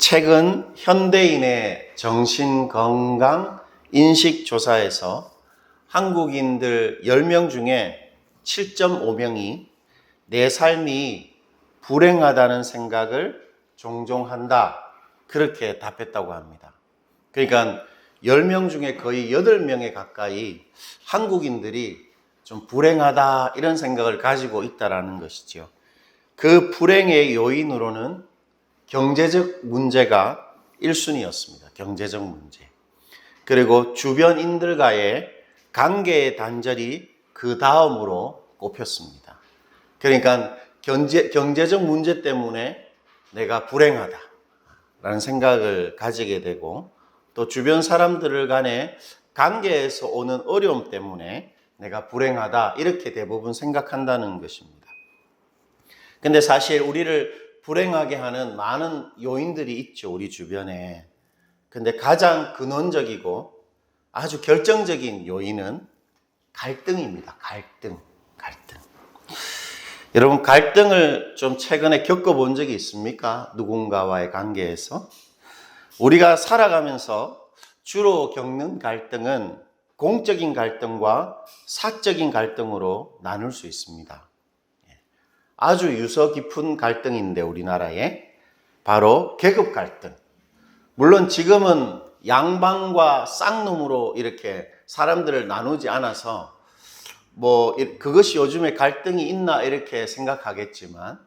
최근 현대인의 정신건강 인식조사에서 한국인들 10명 중에 7.5명이 내 삶이 불행하다는 생각을 종종 한다, 그렇게 답했다고 합니다. 그러니까 10명 중에 거의 8명에 가까이 한국인들이 좀 불행하다 이런 생각을 가지고 있다는 것이죠. 그 불행의 요인으로는 경제적 문제가 1순위였습니다. 경제적 문제. 그리고 주변인들과의 관계의 단절이 그 다음으로 꼽혔습니다. 그러니까 경제적 문제 때문에 내가 불행하다라는 생각을 가지게 되고, 또 주변 사람들 간의 관계에서 오는 어려움 때문에 내가 불행하다, 이렇게 대부분 생각한다는 것입니다. 근데 사실 우리를 불행하게 하는 많은 요인들이 있죠, 우리 주변에. 근데 가장 근원적이고 아주 결정적인 요인은 갈등입니다. 갈등. 여러분, 갈등을 좀 최근에 겪어본 적이 있습니까? 누군가와의 관계에서? 우리가 살아가면서 주로 겪는 갈등은 공적인 갈등과 사적인 갈등으로 나눌 수 있습니다. 아주 유서 깊은 갈등인데, 우리나라에 바로 계급 갈등. 물론 지금은 양방과 쌍놈으로 이렇게 사람들을 나누지 않아서 그것이 요즘에 갈등이 있나 이렇게 생각하겠지만,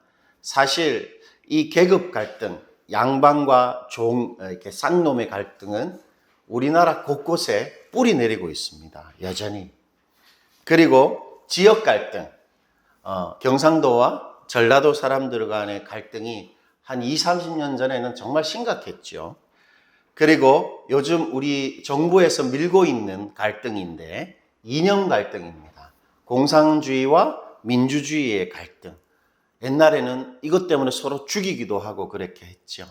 사실 이 계급 갈등, 양방과 이렇게 쌍놈의 갈등은 우리나라 곳곳에 뿌리 내리고 있습니다. 여전히. 그리고 지역 갈등, 경상도와 전라도 사람들 간의 갈등이 한 20-30년 전에는 정말 심각했죠. 그리고 요즘 우리 정부에서 밀고 있는 갈등인데, 이념 갈등입니다. 공산주의와 민주주의의 갈등. 옛날에는 이것 때문에 서로 죽이기도 하고 그렇게 했죠.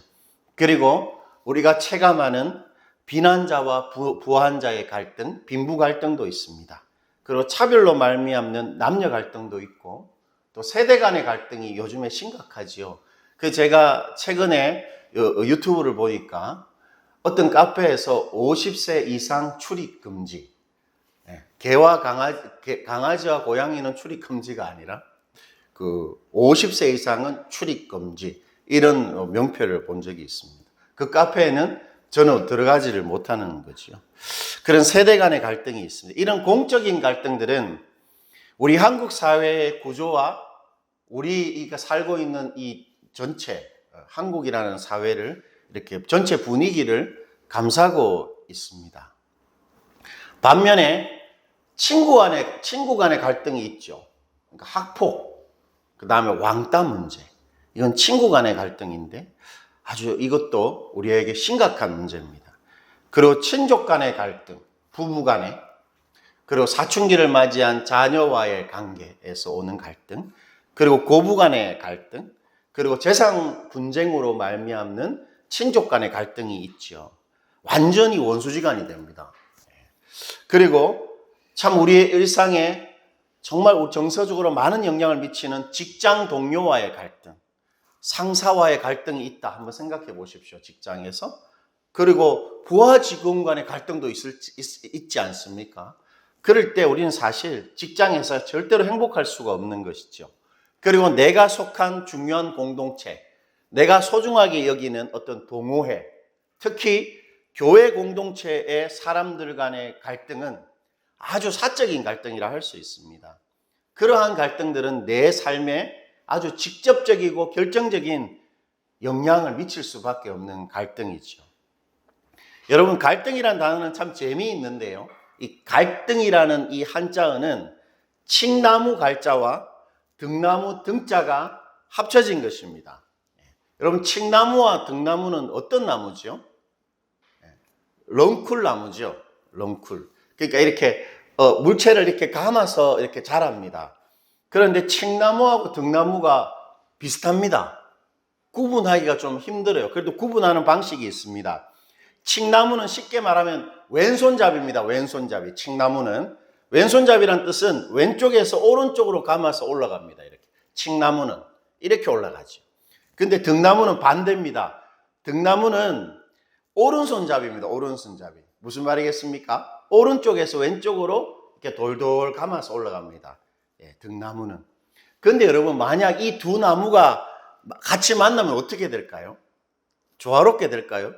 그리고 우리가 체감하는 비난자와 부한자의 갈등, 빈부 갈등도 있습니다. 그리고 차별로 말미암는 남녀 갈등도 있고, 또 세대 간의 갈등이 요즘에 심각하지요. 제가 최근에 유튜브를 보니까 어떤 카페에서 50세 이상 출입 금지, 개와 강아지와 고양이는 출입 금지가 아니라 50세 이상은 출입 금지, 이런 명표를 본 적이 있습니다. 그 카페에는 저는 들어가지를 못하는 거죠. 그런 세대 간의 갈등이 있습니다. 이런 공적인 갈등들은 우리 한국 사회의 구조와 우리가 살고 있는 이 전체 한국이라는 사회를, 이렇게 전체 분위기를 감싸고 있습니다. 반면에 친구 간의 갈등이 있죠. 그러니까 학폭, 그 다음에 왕따 문제. 이건 친구 간의 갈등인데 아주 이것도 우리에게 심각한 문제입니다. 그리고 친족 간의 갈등, 부부 간의, 그리고 사춘기를 맞이한 자녀와의 관계에서 오는 갈등, 그리고 고부 간의 갈등, 그리고 재산 분쟁으로 말미암는 친족 간의 갈등이 있죠. 완전히 원수지간이 됩니다. 그리고 참 우리의 일상에 정말 정서적으로 많은 영향을 미치는 직장 동료와의 갈등, 상사와의 갈등이 있다. 한번 생각해 보십시오, 직장에서. 그리고 부하 직원 간의 갈등도 있지 않습니까? 그럴 때 우리는 사실 직장에서 절대로 행복할 수가 없는 것이죠. 그리고 내가 속한 중요한 공동체, 내가 소중하게 여기는 어떤 동호회, 특히 교회 공동체의 사람들 간의 갈등은 아주 사적인 갈등이라 할 수 있습니다. 그러한 갈등들은 내 삶에 아주 직접적이고 결정적인 영향을 미칠 수밖에 없는 갈등이죠. 여러분, 갈등이라는 단어는 참 재미있는데요. 이 갈등이라는 이 한자어는 칡나무 갈자와 등나무 등자가 합쳐진 것입니다. 여러분, 칡나무와 등나무는 어떤 나무죠? 넝쿨나무죠. 넝쿨. 그러니까 이렇게 물체를 이렇게 감아서 이렇게 자랍니다. 그런데 칡나무하고 등나무가 비슷합니다. 구분하기가 좀 힘들어요. 그래도 구분하는 방식이 있습니다. 칡나무는 쉽게 말하면 왼손잡이입니다. 왼손잡이. 칡나무는 왼손잡이란 뜻은 왼쪽에서 오른쪽으로 감아서 올라갑니다. 이렇게. 칡나무는 이렇게 올라가죠. 근데 등나무는 반대입니다. 등나무는 오른손잡이입니다. 오른손잡이. 무슨 말이겠습니까? 오른쪽에서 왼쪽으로 이렇게 돌돌 감아서 올라갑니다. 예, 등나무는. 그런데 여러분, 만약 이 두 나무가 같이 만나면 어떻게 될까요? 조화롭게 될까요?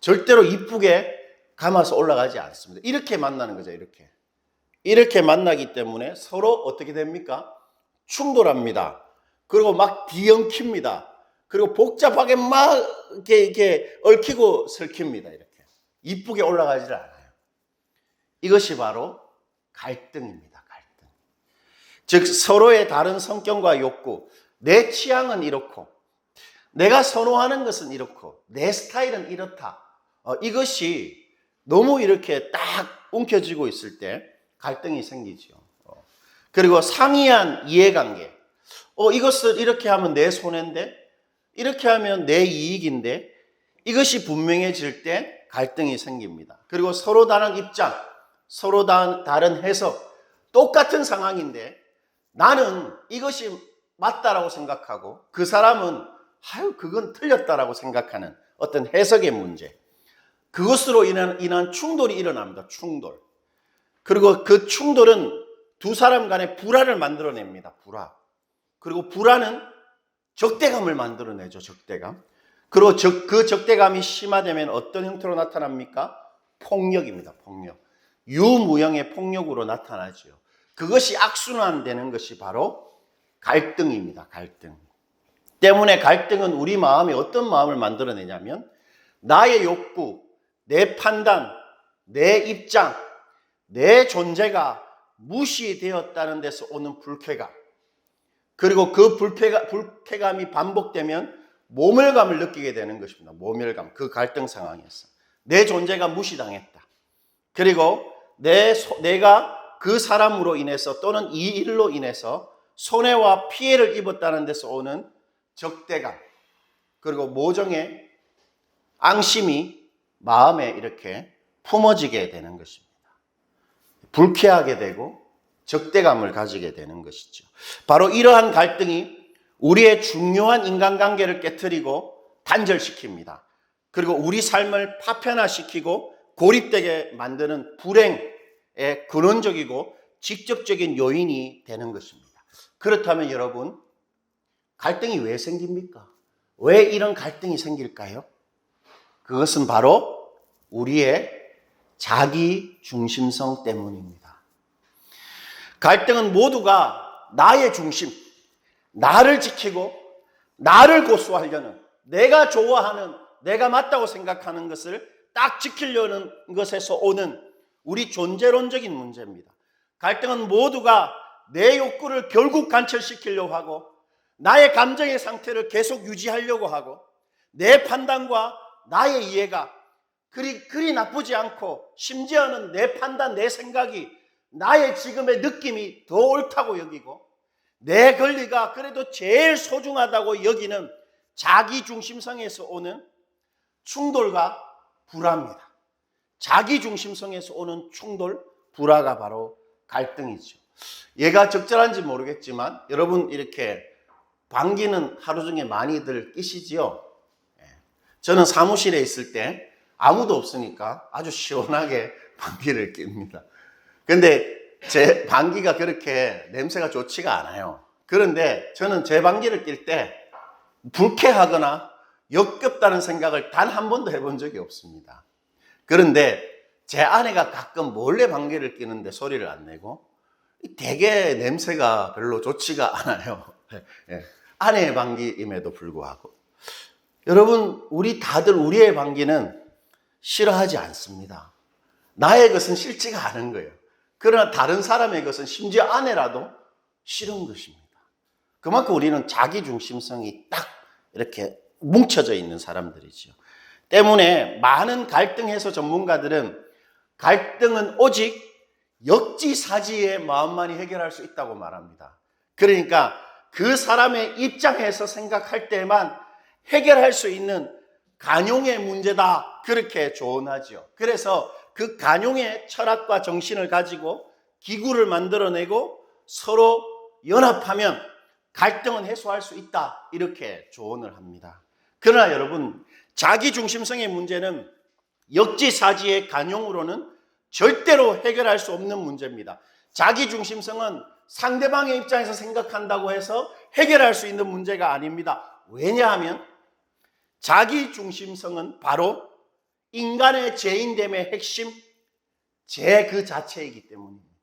절대로 이쁘게 감아서 올라가지 않습니다. 이렇게 만나는 거죠. 이렇게 만나기 때문에 서로 어떻게 됩니까? 충돌합니다. 그리고 막 뒤엉킵니다. 그리고 복잡하게 막 이렇게 얽히고 설킵니다. 이렇게 이쁘게 올라가지를 않아요. 이것이 바로 갈등입니다. 갈등. 즉 서로의 다른 성격과 욕구, 내 취향은 이렇고 내가 선호하는 것은 이렇고 내 스타일은 이렇다. 이것이 너무 이렇게 딱 움켜쥐고 있을 때 갈등이 생기죠. 그리고 상이한 이해관계. 이것을 이렇게 하면 내 손해인데, 이렇게 하면 내 이익인데, 이것이 분명해질 때 갈등이 생깁니다. 그리고 서로 다른 입장, 서로 다른 해석, 똑같은 상황인데 나는 이것이 맞다라고 생각하고 그 사람은 그건 틀렸다라고 생각하는 어떤 해석의 문제. 그것으로 인한 충돌이 일어납니다. 충돌. 그리고 그 충돌은 두 사람 간의 불화를 만들어냅니다. 불화. 그리고 불화는 적대감을 만들어내죠. 적대감. 그리고 그 적대감이 심화되면 어떤 형태로 나타납니까? 폭력입니다. 폭력. 유무형의 폭력으로 나타나죠. 그것이 악순환되는 것이 바로 갈등입니다. 갈등. 때문에 갈등은 우리 마음에 어떤 마음을 만들어내냐면 나의 욕구, 내 판단, 내 입장, 내 존재가 무시되었다는 데서 오는 불쾌감. 그리고 그 불쾌감이 반복되면 모멸감을 느끼게 되는 것입니다. 모멸감. 그 갈등 상황에서. 내 존재가 무시당했다. 그리고 내가 그 사람으로 인해서 또는 이 일로 인해서 손해와 피해를 입었다는 데서 오는 적대감. 그리고 모종의 앙심이 마음에 이렇게 품어지게 되는 것입니다. 불쾌하게 되고 적대감을 가지게 되는 것이죠. 바로 이러한 갈등이 우리의 중요한 인간관계를 깨트리고 단절시킵니다. 그리고 우리 삶을 파편화시키고 고립되게 만드는 불행의 근원적이고 직접적인 요인이 되는 것입니다. 그렇다면 여러분, 갈등이 왜 생깁니까? 왜 이런 갈등이 생길까요? 그것은 바로 우리의 자기 중심성 때문입니다. 갈등은 모두가 나의 중심, 나를 지키고 나를 고수하려는, 내가 좋아하는, 내가 맞다고 생각하는 것을 딱 지키려는 것에서 오는 우리 존재론적인 문제입니다. 갈등은 모두가 내 욕구를 결국 관철시키려고 하고 나의 감정의 상태를 계속 유지하려고 하고 내 판단과 나의 이해가 그리 나쁘지 않고 심지어는 내 판단, 내 생각이 나의 지금의 느낌이 더 옳다고 여기고 내 권리가 그래도 제일 소중하다고 여기는 자기 중심성에서 오는 충돌과 불화입니다. 자기 중심성에서 오는 충돌, 불화가 바로 갈등이죠. 얘가 적절한지 모르겠지만 여러분 이렇게 방귀는 하루 중에 많이들 끼시지요? 저는 사무실에 있을 때 아무도 없으니까 아주 시원하게 방귀를 낍니다. 근데 제 방귀가 그렇게 냄새가 좋지가 않아요. 그런데 저는 제 방귀를 낄 때 불쾌하거나 역겹다는 생각을 단 한 번도 해본 적이 없습니다. 그런데 제 아내가 가끔 몰래 방귀를 뀌는데 소리를 안 내고 되게 냄새가 별로 좋지가 않아요. 아내의 방귀임에도 불구하고. 여러분, 우리 다들 우리의 방귀는 싫어하지 않습니다. 나의 것은 싫지가 않은 거예요. 그러나 다른 사람의 것은 심지어 아내라도 싫은 것입니다. 그만큼 우리는 자기 중심성이 딱 이렇게 뭉쳐져 있는 사람들이죠. 때문에 많은 갈등 해소 전문가들은 갈등은 오직 역지사지의 마음만이 해결할 수 있다고 말합니다. 그러니까 그 사람의 입장에서 생각할 때만 해결할 수 있는 간용의 문제다, 그렇게 조언하죠. 그래서 그 간용의 철학과 정신을 가지고 기구를 만들어내고 서로 연합하면 갈등은 해소할 수 있다, 이렇게 조언을 합니다. 그러나 여러분, 자기 중심성의 문제는 역지사지의 간용으로는 절대로 해결할 수 없는 문제입니다. 자기 중심성은 상대방의 입장에서 생각한다고 해서 해결할 수 있는 문제가 아닙니다. 왜냐하면 자기 중심성은 바로 인간의 죄인됨의 핵심, 죄 그 자체이기 때문입니다.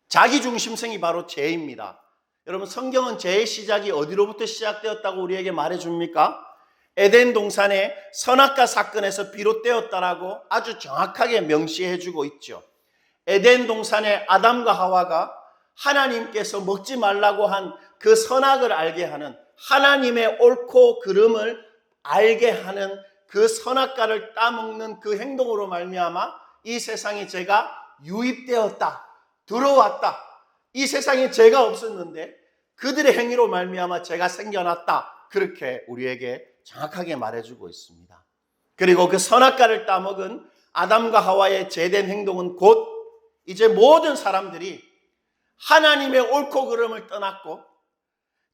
자기 중심성이 바로 죄입니다. 여러분, 성경은 죄의 시작이 어디로부터 시작되었다고 우리에게 말해줍니까? 에덴 동산의 선악과 사건에서 비롯되었다라고 아주 정확하게 명시해주고 있죠. 에덴 동산의 아담과 하와가 하나님께서 먹지 말라고 한 그 선악을 알게 하는, 하나님의 옳고 그름을 알게 하는 그 선악과를 따먹는 그 행동으로 말미암아 이 세상에 죄가 유입되었다, 들어왔다. 이 세상에 죄가 없었는데 그들의 행위로 말미암아 죄가 생겨났다. 그렇게 우리에게 정확하게 말해주고 있습니다. 그리고 그 선악과를 따먹은 아담과 하와의 죄된 행동은 곧 이제 모든 사람들이 하나님의 옳고 그름을 떠났고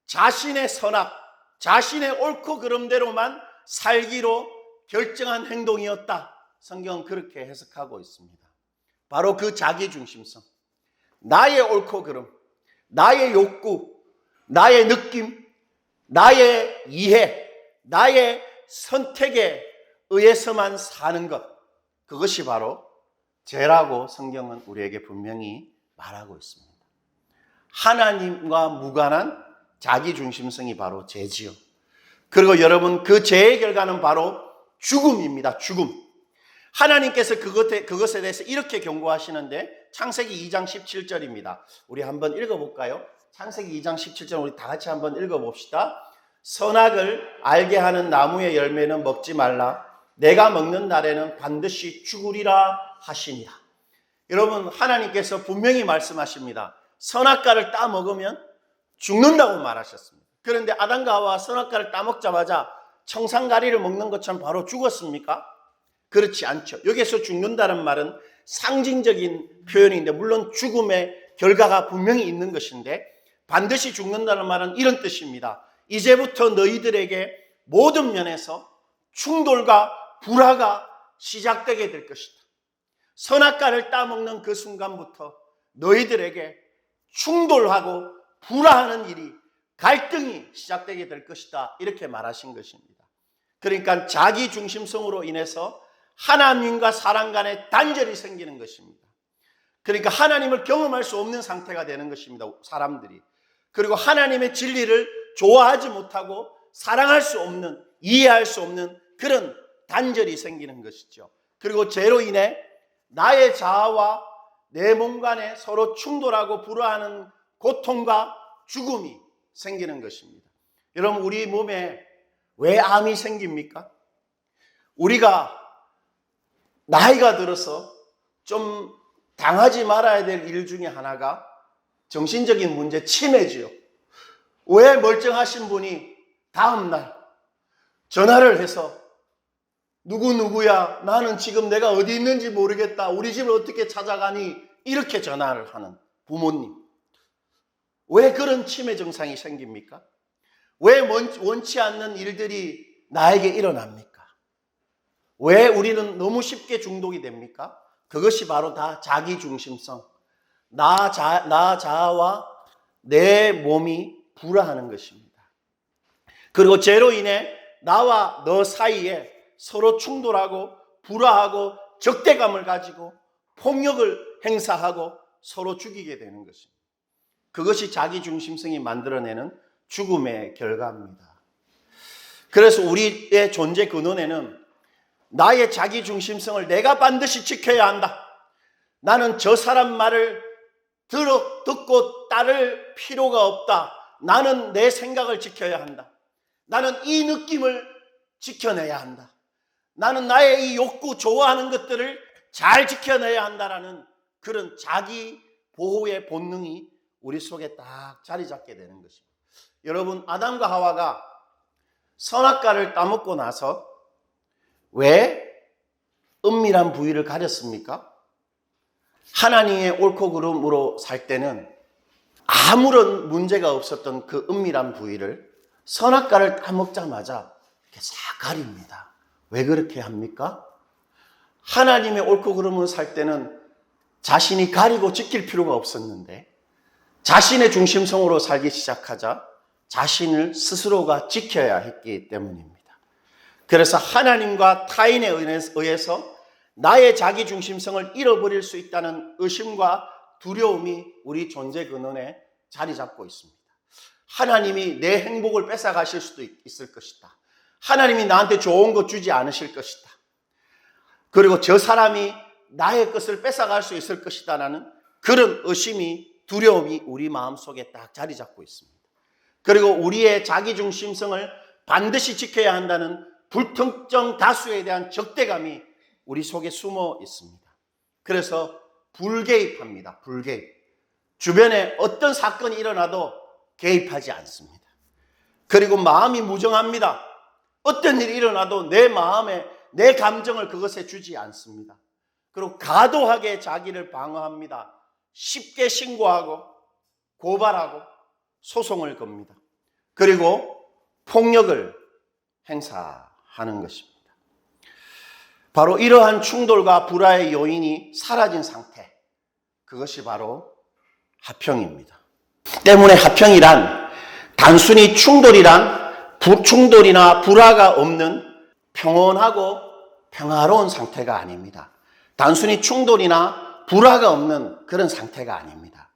자신의 선악, 자신의 옳고 그름대로만 살기로 결정한 행동이었다. 성경은 그렇게 해석하고 있습니다. 바로 그 자기중심성, 나의 옳고 그름, 나의 욕구, 나의 느낌, 나의 이해, 나의 선택에 의해서만 사는 것, 그것이 바로 죄라고 성경은 우리에게 분명히 말하고 있습니다. 하나님과 무관한 자기중심성이 바로 죄지요. 그리고 여러분, 그 죄의 결과는 바로 죽음입니다. 죽음. 하나님께서 그것에 대해서 이렇게 경고하시는데 창세기 2장 17절입니다. 우리 한번 읽어볼까요? 창세기 2장 17절 우리 다 같이 한번 읽어봅시다. 선악을 알게 하는 나무의 열매는 먹지 말라. 내가 먹는 날에는 반드시 죽으리라 하시니라. 여러분, 하나님께서 분명히 말씀하십니다. 선악과를 따먹으면 죽는다고 말하셨습니다. 그런데 아담과 하와 선악과를 따먹자마자 청산가리를 먹는 것처럼 바로 죽었습니까? 그렇지 않죠. 여기서 죽는다는 말은 상징적인 표현인데, 물론 죽음의 결과가 분명히 있는 것인데, 반드시 죽는다는 말은 이런 뜻입니다. 이제부터 너희들에게 모든 면에서 충돌과 불화가 시작되게 될 것이다. 선악과를 따먹는 그 순간부터 너희들에게 충돌하고 불화하는 일이, 갈등이 시작되게 될 것이다. 이렇게 말하신 것입니다. 그러니까 자기 중심성으로 인해서 하나님과 사람 간의 단절이 생기는 것입니다. 그러니까 하나님을 경험할 수 없는 상태가 되는 것입니다. 사람들이. 그리고 하나님의 진리를 좋아하지 못하고 사랑할 수 없는, 이해할 수 없는 그런 단절이 생기는 것이죠. 그리고 죄로 인해 나의 자아와 내 몸 간에 서로 충돌하고 불화하는 고통과 죽음이 생기는 것입니다. 여러분, 우리 몸에 왜 암이 생깁니까? 우리가 나이가 들어서 좀 당하지 말아야 될 일 중에 하나가 정신적인 문제, 치매지요. 왜 멀쩡하신 분이 다음날 전화를 해서 누구누구야, 나는 지금 내가 어디 있는지 모르겠다, 우리 집을 어떻게 찾아가니, 이렇게 전화를 하는 부모님. 왜 그런 치매 증상이 생깁니까? 왜 원치 않는 일들이 나에게 일어납니까? 왜 우리는 너무 쉽게 중독이 됩니까? 그것이 바로 다 자기중심성, 나 자아와 내 몸이 불화하는 것입니다. 그리고 죄로 인해 나와 너 사이에 서로 충돌하고 불화하고 적대감을 가지고 폭력을 행사하고 서로 죽이게 되는 것입니다. 그것이 자기중심성이 만들어내는 죽음의 결과입니다. 그래서 우리의 존재 근원에는 나의 자기중심성을 내가 반드시 지켜야 한다. 나는 저 사람 말을 듣고 따를 필요가 없다. 나는 내 생각을 지켜야 한다. 나는 이 느낌을 지켜내야 한다. 나는 나의 이 욕구, 좋아하는 것들을 잘 지켜내야 한다라는 그런 자기 보호의 본능이 우리 속에 딱 자리 잡게 되는 것입니다. 여러분, 아담과 하와가 선악과를 따먹고 나서 왜 은밀한 부위를 가렸습니까? 하나님의 옳고 그름으로 살 때는 아무런 문제가 없었던 그 은밀한 부위를 선악과를 따먹자마자 이렇게 싹 가립니다. 왜 그렇게 합니까? 하나님의 옳고 그름을 살 때는 자신이 가리고 지킬 필요가 없었는데 자신의 중심성으로 살기 시작하자 자신을 스스로가 지켜야 했기 때문입니다. 그래서 하나님과 타인에 의해서 나의 자기 중심성을 잃어버릴 수 있다는 의심과 두려움이 우리 존재 근원에 자리 잡고 있습니다. 하나님이 내 행복을 뺏어가실 수도 있을 것이다. 하나님이 나한테 좋은 거 주지 않으실 것이다. 그리고 저 사람이 나의 것을 뺏어갈 수 있을 것이다 라는 그런 의심이, 두려움이 우리 마음속에 딱 자리 잡고 있습니다. 그리고 우리의 자기중심성을 반드시 지켜야 한다는 불특정 다수에 대한 적대감이 우리 속에 숨어 있습니다. 그래서 불개입합니다. 불개입. 주변에 어떤 사건이 일어나도 개입하지 않습니다. 그리고 마음이 무정합니다. 어떤 일이 일어나도 내 마음에, 내 감정을 그것에 주지 않습니다. 그리고 과도하게 자기를 방어합니다. 쉽게 신고하고 고발하고 소송을 겁니다. 그리고 폭력을 행사하는 것입니다. 바로 이러한 충돌과 불화의 요인이 사라진 상태, 그것이 바로 화평입니다. 때문에 화평이란 단순히 충돌이나 불화가 없는 평온하고 평화로운 상태가 아닙니다. 단순히 충돌이나 불화가 없는 그런 상태가 아닙니다.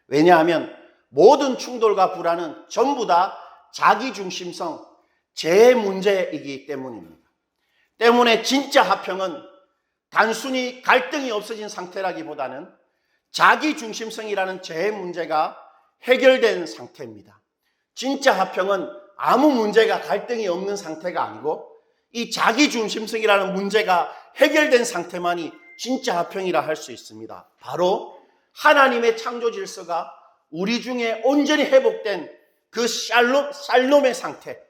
왜냐하면 모든 충돌과 불화는 전부 다 자기중심성, 제 문제이기 때문입니다. 때문에 진짜 화평은 단순히 갈등이 없어진 상태라기보다는 자기중심성이라는 제 문제가 해결된 상태입니다. 진짜 화평은 아무 문제가, 갈등이 없는 상태가 아니고 이 자기중심성이라는 문제가 해결된 상태만이 진짜 화평이라 할 수 있습니다. 바로 하나님의 창조 질서가 우리 중에 온전히 회복된 그 샬롬의 상태,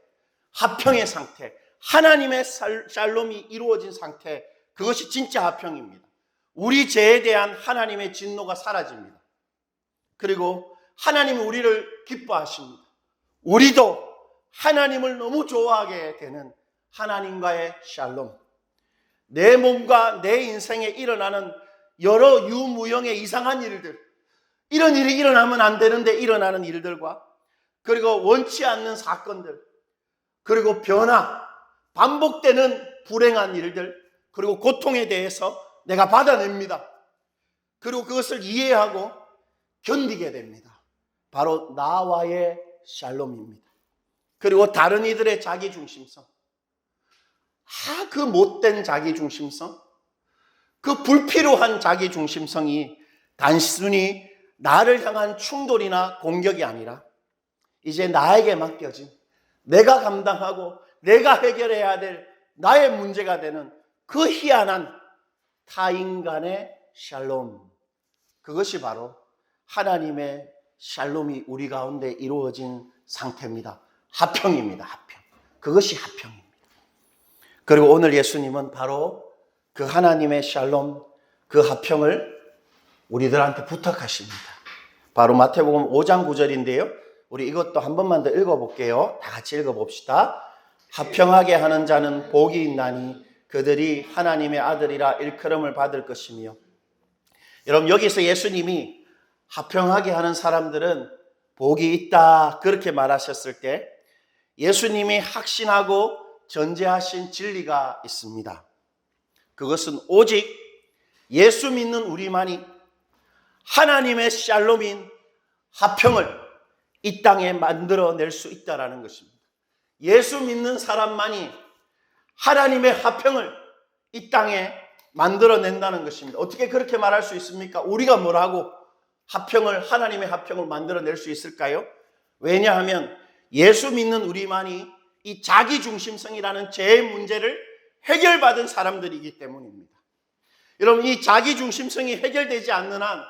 화평의 상태, 하나님의 샬롬이 이루어진 상태, 그것이 진짜 화평입니다. 우리 죄에 대한 하나님의 진노가 사라집니다. 그리고 하나님이 우리를 기뻐하십니다. 우리도 하나님을 너무 좋아하게 되는 하나님과의 샬롬, 내 몸과 내 인생에 일어나는 여러 유무형의 이상한 일들, 이런 일이 일어나면 안 되는데 일어나는 일들과, 그리고 원치 않는 사건들, 그리고 변화, 반복되는 불행한 일들, 그리고 고통에 대해서 내가 받아냅니다. 그리고 그것을 이해하고 견디게 됩니다. 바로 나와의 샬롬입니다. 그리고 다른 이들의 자기중심성, 그 못된 자기중심성, 그 불필요한 자기중심성이 단순히 나를 향한 충돌이나 공격이 아니라 이제 나에게 맡겨진, 내가 감당하고 내가 해결해야 될 나의 문제가 되는 그 희한한 타인간의 샬롬, 그것이 바로 하나님의 샬롬이 우리 가운데 이루어진 상태입니다. 화평입니다. 화평. 그것이 화평입니다. 그리고 오늘 예수님은 바로 그 하나님의 샬롬, 그 화평을 우리들한테 부탁하십니다. 바로 마태복음 5장 9절인데요. 우리 이것도 한 번만 더 읽어볼게요. 다 같이 읽어봅시다. 화평하게 하는 자는 복이 있나니 그들이 하나님의 아들이라 일컬음을 받을 것이며. 여러분, 여기서 예수님이 화평하게 하는 사람들은 복이 있다 그렇게 말하셨을 때 예수님이 확신하고 전제하신 진리가 있습니다. 그것은 오직 예수 믿는 우리만이 하나님의 샬롬인 화평을 이 땅에 만들어낼 수 있다는 것입니다. 예수 믿는 사람만이 하나님의 화평을 이 땅에 만들어낸다는 것입니다. 어떻게 그렇게 말할 수 있습니까? 우리가 뭐라고 하나님의 화평을 만들어낼 수 있을까요? 왜냐하면 예수 믿는 우리만이 이 자기중심성이라는 제 문제를 해결받은 사람들이기 때문입니다. 여러분, 이 자기중심성이 해결되지 않는 한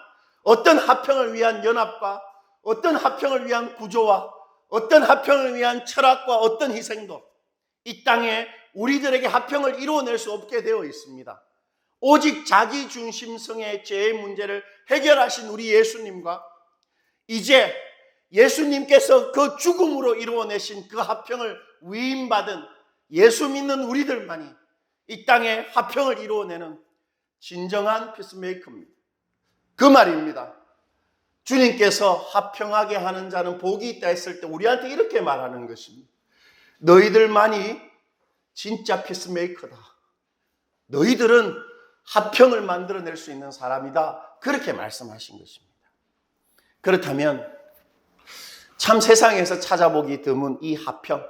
어떤 화평을 위한 연합과 어떤 화평을 위한 구조와 어떤 화평을 위한 철학과 어떤 희생도 이 땅에 우리들에게 화평을 이루어낼 수 없게 되어 있습니다. 오직 자기중심성의 죄의 문제를 해결하신 우리 예수님과 이제 예수님께서 그 죽음으로 이루어내신 그 화평을 위임받은 예수 믿는 우리들만이 이 땅에 화평을 이루어내는 진정한 피스메이커입니다. 그 말입니다. 주님께서 화평하게 하는 자는 복이 있다 했을 때 우리한테 이렇게 말하는 것입니다. 너희들만이 진짜 피스메이커다. 너희들은 화평을 만들어낼 수 있는 사람이다. 그렇게 말씀하신 것입니다. 그렇다면 참 세상에서 찾아보기 드문 이 화평,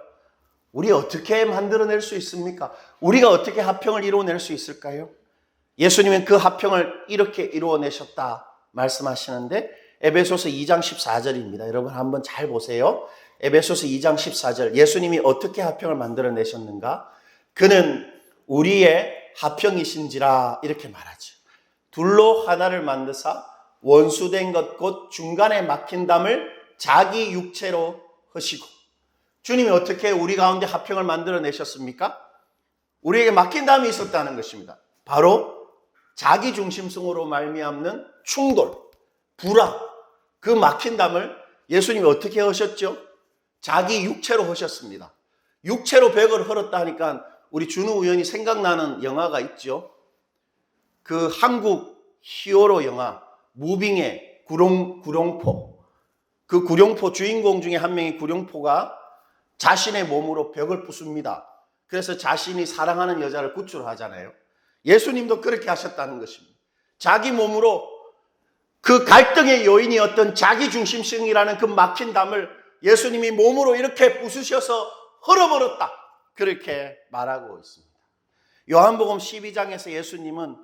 우리 어떻게 만들어낼 수 있습니까? 우리가 어떻게 화평을 이루어낼 수 있을까요? 예수님은 그 화평을 이렇게 이루어내셨다 말씀하시는데 에베소서 2장 14절입니다. 여러분 한번 잘 보세요. 에베소서 2장 14절, 예수님이 어떻게 화평을 만들어내셨는가? 그는 우리의 화평이신지라 이렇게 말하죠. 둘로 하나를 만드사 원수된 것 곧 중간에 막힌 담을 자기 육체로 하시고. 주님이 어떻게 우리 가운데 화평을 만들어내셨습니까? 우리에게 막힌 담이 있었다는 것입니다. 바로 자기 중심성으로 말미암는 충돌, 불화, 그 막힌 담을 예수님이 어떻게 하셨죠? 자기 육체로 하셨습니다. 육체로 벽을 헐었다 하니까 우리 준우 의원이 생각나는 영화가 있죠. 그 한국 히어로 영화 무빙의 구룡포. 그 구룡포 주인공 중에 한 명이 구룡포가 자신의 몸으로 벽을 부숩니다. 그래서 자신이 사랑하는 여자를 구출하잖아요. 예수님도 그렇게 하셨다는 것입니다. 자기 몸으로 그 갈등의 요인이었던 자기중심성이라는 그 막힌 담을 예수님이 몸으로 이렇게 부수셔서 헐어버렸다. 그렇게 말하고 있습니다. 요한복음 12장에서 예수님은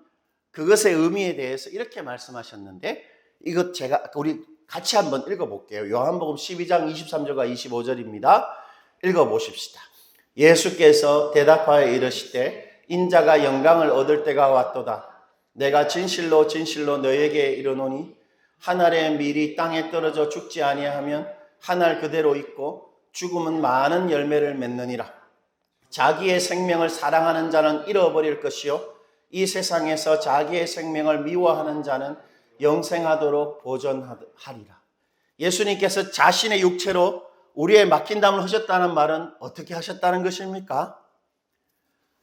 그것의 의미에 대해서 이렇게 말씀하셨는데 이것 우리 같이 한번 읽어볼게요. 요한복음 12장 23절과 25절입니다. 읽어보십시다. 예수께서 대답하여 이르시되 인자가 영광을 얻을 때가 왔도다. 내가 진실로 진실로 너에게 이르노니 한 알의 밀이 땅에 떨어져 죽지 아니하면 한 알 그대로 있고 죽음은 많은 열매를 맺느니라. 자기의 생명을 사랑하는 자는 잃어버릴 것이요 이 세상에서 자기의 생명을 미워하는 자는 영생하도록 보존하리라. 예수님께서 자신의 육체로 우리의 막힌 담을 하셨다는 말은 어떻게 하셨다는 것입니까?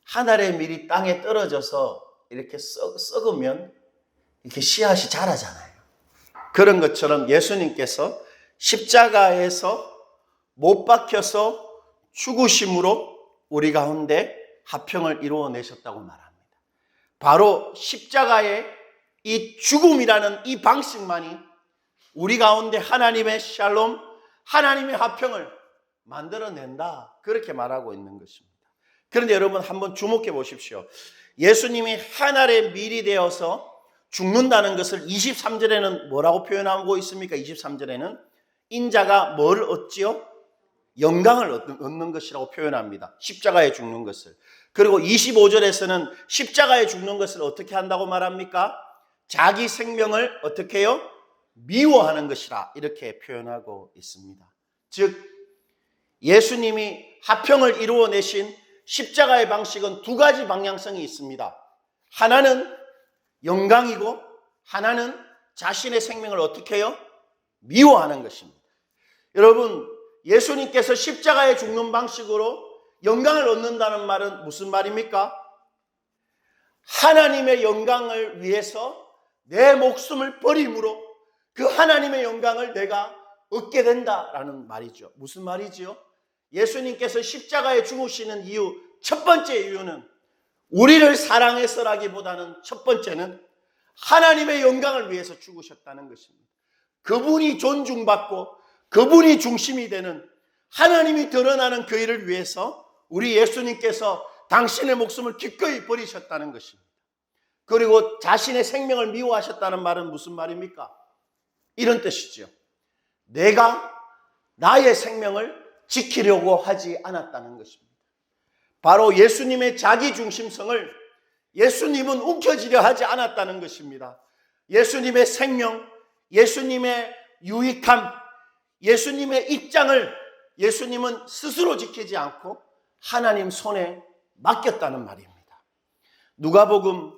한 알의 밀이 땅에 떨어져서 이렇게 썩으면 이렇게 씨앗이 자라잖아요. 그런 것처럼 예수님께서 십자가에서 못 박혀서 죽으심으로 우리 가운데 화평을 이루어내셨다고 말합니다. 바로 십자가의 이 죽음이라는 이 방식만이 우리 가운데 하나님의 샬롬, 하나님의 화평을 만들어낸다. 그렇게 말하고 있는 것입니다. 그런데 여러분 한번 주목해 보십시오. 예수님이 한 알의 밀이 되어서 죽는다는 것을 23절에는 뭐라고 표현하고 있습니까? 23절에는 인자가 뭘 얻지요? 영광을 얻는 것이라고 표현합니다. 십자가에 죽는 것을. 그리고 25절에서는 십자가에 죽는 것을 어떻게 한다고 말합니까? 자기 생명을 어떻게 해요? 미워하는 것이라 이렇게 표현하고 있습니다. 즉 예수님이 화평을 이루어내신 십자가의 방식은 두 가지 방향성이 있습니다. 하나는 영광이고 하나는 자신의 생명을 어떻게 해요? 미워하는 것입니다. 여러분, 예수님께서 십자가에 죽는 방식으로 영광을 얻는다는 말은 무슨 말입니까? 하나님의 영광을 위해서 내 목숨을 버림으로 그 하나님의 영광을 내가 얻게 된다라는 말이죠. 무슨 말이지요? 예수님께서 십자가에 죽으시는 이유, 첫 번째 이유는 우리를 사랑해서라기보다는 첫 번째는 하나님의 영광을 위해서 죽으셨다는 것입니다. 그분이 존중받고 그분이 중심이 되는 하나님이 드러나는 그 일을 위해서 우리 예수님께서 당신의 목숨을 기꺼이 버리셨다는 것입니다. 그리고 자신의 생명을 미워하셨다는 말은 무슨 말입니까? 이런 뜻이죠. 내가 나의 생명을 지키려고 하지 않았다는 것입니다. 바로 예수님의 자기중심성을 예수님은 움켜쥐려 하지 않았다는 것입니다. 예수님의 생명, 예수님의 유익함, 예수님의 입장을 예수님은 스스로 지키지 않고 하나님 손에 맡겼다는 말입니다. 누가복음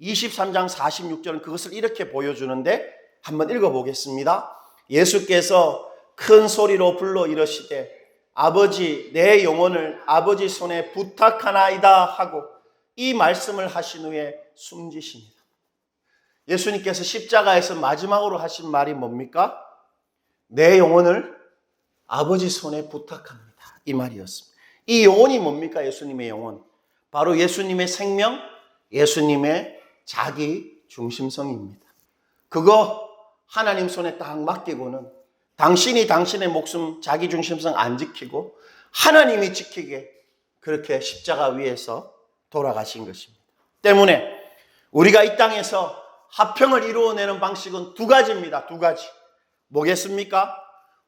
23장 46절은 그것을 이렇게 보여주는데 한번 읽어보겠습니다. 예수께서 큰 소리로 불러 이르시되 아버지 내 영혼을 아버지 손에 부탁하나이다 하고 이 말씀을 하신 후에 숨지십니다. 예수님께서 십자가에서 마지막으로 하신 말이 뭡니까? 내 영혼을 아버지 손에 부탁합니다. 이 말이었습니다. 이 영혼이 뭡니까? 예수님의 영혼. 바로 예수님의 생명, 예수님의 자기 중심성입니다. 그거 하나님 손에 딱 맡기고는 당신이 당신의 목숨, 자기 중심성 안 지키고 하나님이 지키게 그렇게 십자가 위에서 돌아가신 것입니다. 때문에 우리가 이 땅에서 화평을 이루어내는 방식은 두 가지입니다. 두 가지. 뭐겠습니까?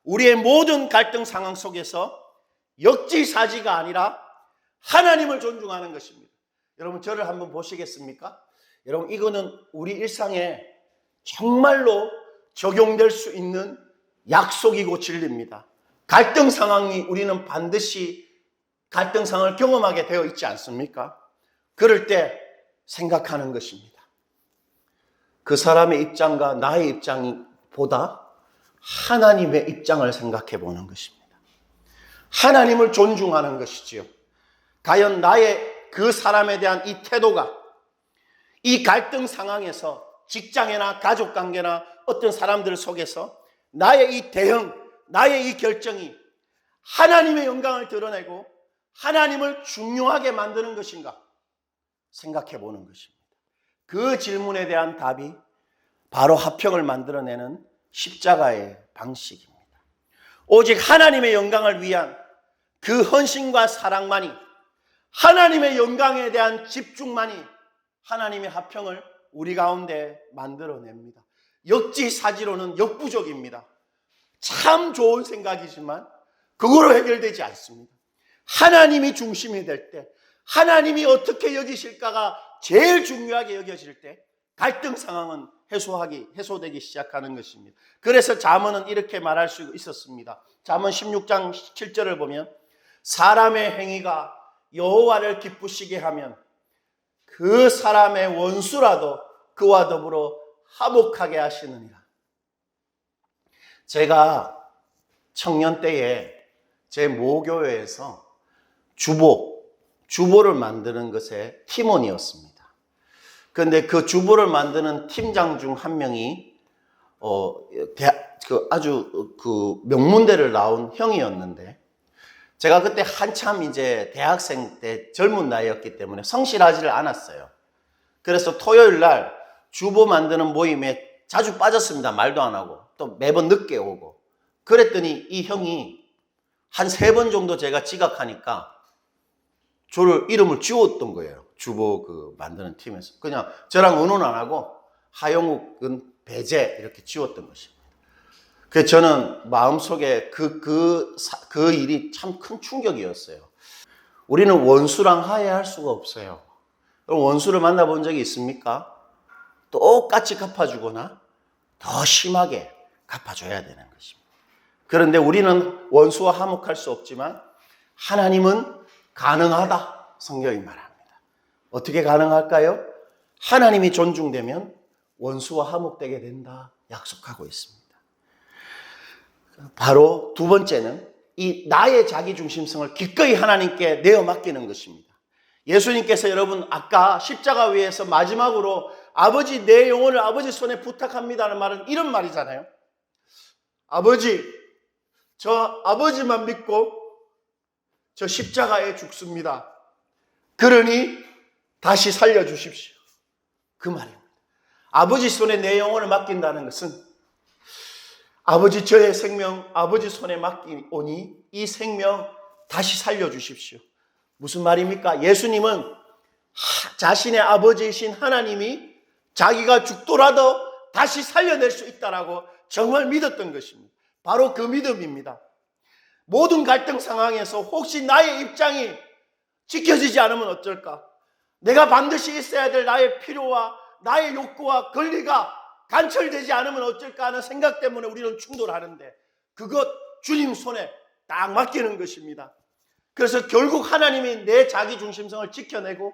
우리의 모든 갈등 상황 속에서 역지사지가 아니라 하나님을 존중하는 것입니다. 여러분 저를 한번 보시겠습니까? 여러분 이거는 우리 일상에 정말로 적용될 수 있는 약속이고 진리입니다. 갈등 상황이 우리는 반드시 갈등 상황을 경험하게 되어 있지 않습니까? 그럴 때 생각하는 것입니다. 그 사람의 입장과 나의 입장보다 하나님의 입장을 생각해 보는 것입니다. 하나님을 존중하는 것이지요. 과연 나의 그 사람에 대한 이 태도가 이 갈등 상황에서 직장이나 가족관계나 어떤 사람들 속에서 나의 이 대응, 나의 이 결정이 하나님의 영광을 드러내고 하나님을 중요하게 만드는 것인가 생각해 보는 것입니다. 그 질문에 대한 답이 바로 화평을 만들어내는 십자가의 방식입니다. 오직 하나님의 영광을 위한 그 헌신과 사랑만이, 하나님의 영광에 대한 집중만이 하나님의 화평을 우리 가운데 만들어냅니다. 역지사지로는 역부족입니다. 참 좋은 생각이지만 그거로 해결되지 않습니다. 하나님이 중심이 될 때, 하나님이 어떻게 여기실까가 제일 중요하게 여겨질 때 갈등 상황은 해소되기 시작하는 것입니다. 그래서 잠언은 이렇게 말할 수 있었습니다. 잠언 16장 7절을 보면 사람의 행위가 여호와를 기쁘시게 하면 그 사람의 원수라도 그와 더불어 화목하게 하시느니라. 제가 청년 때에 제 모교회에서 주보를 만드는 것의 팀원이었습니다. 그런데 그 주보를 만드는 팀장 중 한 명이 아주 명문대를 나온 형이었는데, 제가 그때 한참 이제 대학생 때 젊은 나이였기 때문에 성실하지를 않았어요. 그래서 토요일 날 주보 만드는 모임에 자주 빠졌습니다. 말도 안 하고 또 매번 늦게 오고. 그랬더니 이 형이 한 3번 정도 제가 지각하니까 저를 이름을 지웠던 거예요. 주보 만드는 팀에서. 그냥 저랑 의논 안 하고 하영욱은 배제 이렇게 지웠던 것입니다. 그래서 저는 마음속에 그 일이 참 큰 충격이었어요. 우리는 원수랑 화해할 수가 없어요. 원수를 만나본 적이 있습니까? 똑같이 갚아주거나 더 심하게 갚아줘야 되는 것입니다. 그런데 우리는 원수와 화목할 수 없지만 하나님은 가능하다, 성경이 말합니다. 어떻게 가능할까요? 하나님이 존중되면 원수와 화목되게 된다 약속하고 있습니다. 바로 두 번째는 이 나의 자기중심성을 기꺼이 하나님께 내어 맡기는 것입니다. 예수님께서 여러분 아까 십자가 위에서 마지막으로 아버지 내 영혼을 아버지 손에 부탁합니다는 말은 이런 말이잖아요. 아버지, 저 아버지만 믿고 저 십자가에 죽습니다. 그러니 다시 살려주십시오. 그 말입니다. 아버지 손에 내 영혼을 맡긴다는 것은 아버지 저의 생명 아버지 손에 맡기오니 이 생명 다시 살려주십시오. 무슨 말입니까? 예수님은 자신의 아버지이신 하나님이 자기가 죽더라도 다시 살려낼 수 있다라고 정말 믿었던 것입니다. 바로 그 믿음입니다. 모든 갈등 상황에서 혹시 나의 입장이 지켜지지 않으면 어쩔까? 내가 반드시 있어야 될 나의 필요와 나의 욕구와 권리가 관철되지 않으면 어쩔까 하는 생각 때문에 우리는 충돌하는데 그것 주님 손에 딱 맡기는 것입니다. 그래서 결국 하나님이 내 자기 중심성을 지켜내고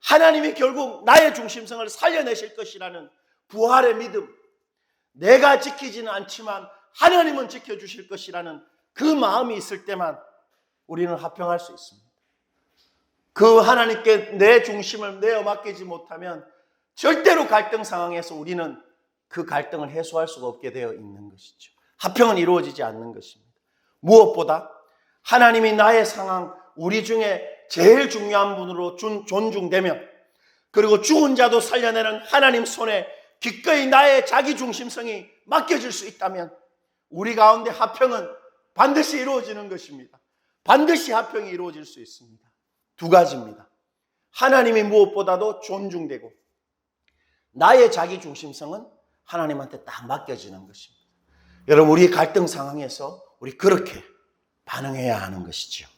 하나님이 결국 나의 중심성을 살려내실 것이라는 부활의 믿음, 내가 지키지는 않지만 하나님은 지켜주실 것이라는 그 마음이 있을 때만 우리는 화평할 수 있습니다. 그 하나님께 내 중심을 내어 맡기지 못하면 절대로 갈등 상황에서 우리는 그 갈등을 해소할 수가 없게 되어 있는 것이죠. 화평은 이루어지지 않는 것입니다. 무엇보다 하나님이 나의 상황, 우리 중에 제일 중요한 분으로 존중되며, 그리고 죽은 자도 살려내는 하나님 손에 기꺼이 나의 자기중심성이 맡겨질 수 있다면 우리 가운데 화평은 반드시 이루어지는 것입니다. 반드시 화평이 이루어질 수 있습니다. 두 가지입니다. 하나님이 무엇보다도 존중되고 나의 자기중심성은 하나님한테 딱 맡겨지는 것입니다. 여러분, 우리 갈등 상황에서 우리 그렇게 반응해야 하는 것이죠.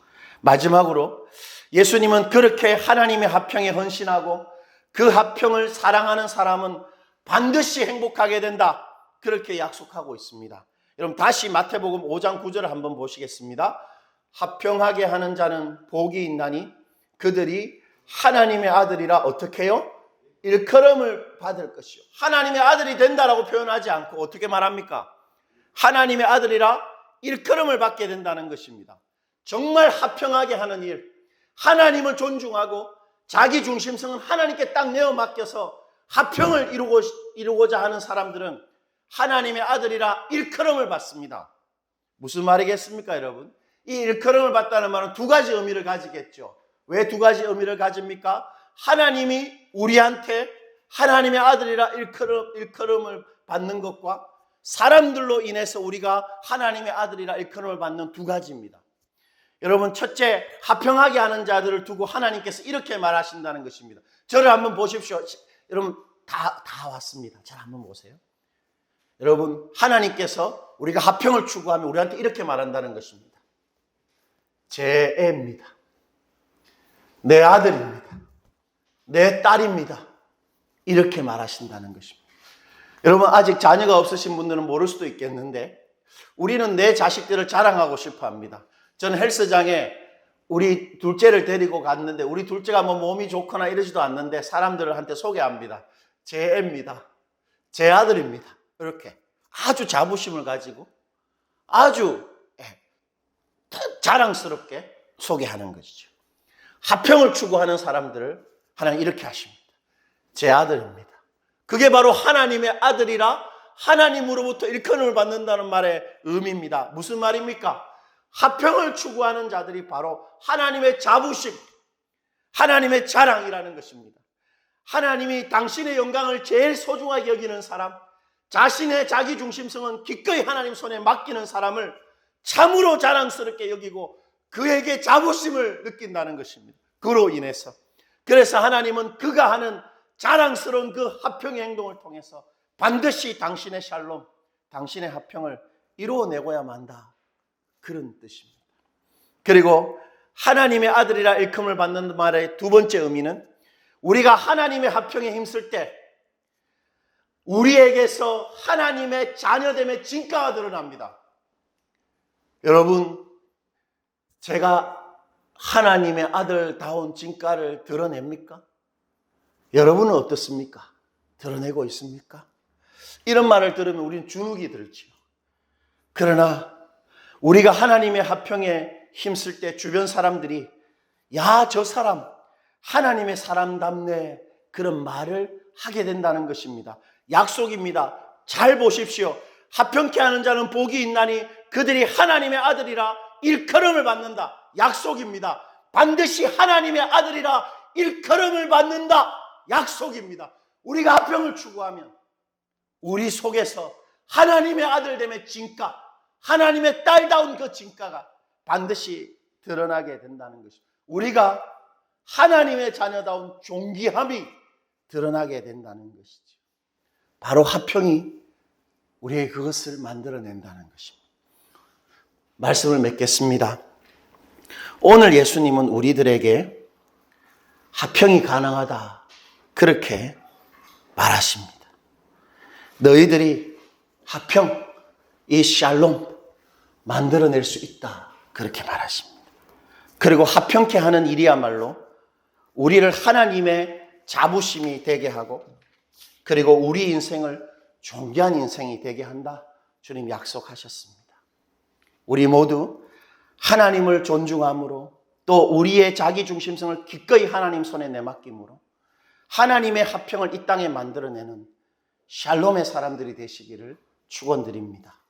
마지막으로 예수님은 그렇게 하나님의 화평에 헌신하고 그 화평을 사랑하는 사람은 반드시 행복하게 된다, 그렇게 약속하고 있습니다. 여러분, 다시 마태복음 5장 9절을 한번 보시겠습니다. 화평하게 하는 자는 복이 있나니 그들이 하나님의 아들이라 어떻게 해요? 일컬음을 받을 것이요. 하나님의 아들이 된다라고 표현하지 않고 어떻게 말합니까? 하나님의 아들이라 일컬음을 받게 된다는 것입니다. 정말 화평하게 하는 일, 하나님을 존중하고 자기 중심성은 하나님께 딱 내어 맡겨서 화평을 이루고자 하는 사람들은 하나님의 아들이라 일컬음을 받습니다. 무슨 말이겠습니까, 여러분? 이 일컬음을 받다는 말은 두 가지 의미를 가지겠죠. 왜 두 가지 의미를 가집니까? 하나님이 우리한테 하나님의 아들이라 일컬음을 받는 것과 사람들로 인해서 우리가 하나님의 아들이라 일컬음을 받는 두 가지입니다. 여러분, 첫째, 화평하게 하는 자들을 두고 하나님께서 이렇게 말하신다는 것입니다. 저를 한번 보십시오. 여러분, 다 왔습니다. 잘 한번 보세요. 여러분, 하나님께서 우리가 화평을 추구하면 우리한테 이렇게 말한다는 것입니다. 제 애입니다. 내 아들입니다. 내 딸입니다. 이렇게 말하신다는 것입니다. 여러분, 아직 자녀가 없으신 분들은 모를 수도 있겠는데 우리는 내 자식들을 자랑하고 싶어 합니다. 저는 헬스장에 우리 둘째를 데리고 갔는데 우리 둘째가 뭐 몸이 좋거나 이러지도 않는데 사람들한테 소개합니다. 제 애입니다. 제 아들입니다. 이렇게 아주 자부심을 가지고 아주 자랑스럽게 소개하는 것이죠. 화평을 추구하는 사람들을 하나님 이렇게 하십니다. 제 아들입니다. 그게 바로 하나님의 아들이라 하나님으로부터 일컬음을 받는다는 말의 의미입니다. 무슨 말입니까? 화평을 추구하는 자들이 바로 하나님의 자부심, 하나님의 자랑이라는 것입니다. 하나님이 당신의 영광을 제일 소중하게 여기는 사람, 자신의 자기중심성은 기꺼이 하나님 손에 맡기는 사람을 참으로 자랑스럽게 여기고 그에게 자부심을 느낀다는 것입니다. 그로 인해서. 그래서 하나님은 그가 하는 자랑스러운 그 화평의 행동을 통해서 반드시 당신의 샬롬, 당신의 화평을 이루어내고야 만다, 그런 뜻입니다. 그리고 하나님의 아들이라 일컬음을 받는 말의 두 번째 의미는 우리가 하나님의 화평에 힘쓸 때 우리에게서 하나님의 자녀됨의 진가가 드러납니다. 여러분, 제가 하나님의 아들다운 진가를 드러냅니까? 여러분은 어떻습니까? 드러내고 있습니까? 이런 말을 들으면 우리는 주눅이 들지요. 그러나 우리가 하나님의 화평에 힘쓸 때 주변 사람들이 야, 저 사람 하나님의 사람답네, 그런 말을 하게 된다는 것입니다. 약속입니다. 잘 보십시오. 화평케 하는 자는 복이 있나니 그들이 하나님의 아들이라 일컬음을 받는다. 약속입니다. 반드시 하나님의 아들이라 일컬음을 받는다. 약속입니다. 우리가 화평을 추구하면 우리 속에서 하나님의 아들됨의 진가, 하나님의 딸다운 그 진가가 반드시 드러나게 된다는 것입니다. 우리가 하나님의 자녀다운 존귀함이 드러나게 된다는 것이죠. 바로 화평이 우리의 그것을 만들어낸다는 것입니다. 말씀을 맺겠습니다. 오늘 예수님은 우리들에게 화평이 가능하다, 그렇게 말하십니다. 너희들이 화평, 이 샬롬 만들어낼 수 있다, 그렇게 말하십니다. 그리고 화평케 하는 일이야말로 우리를 하나님의 자부심이 되게 하고 그리고 우리 인생을 존귀한 인생이 되게 한다, 주님 약속하셨습니다. 우리 모두 하나님을 존중함으로 또 우리의 자기중심성을 기꺼이 하나님 손에 내맡김으로 하나님의 화평을 이 땅에 만들어내는 샬롬의 사람들이 되시기를 축원드립니다.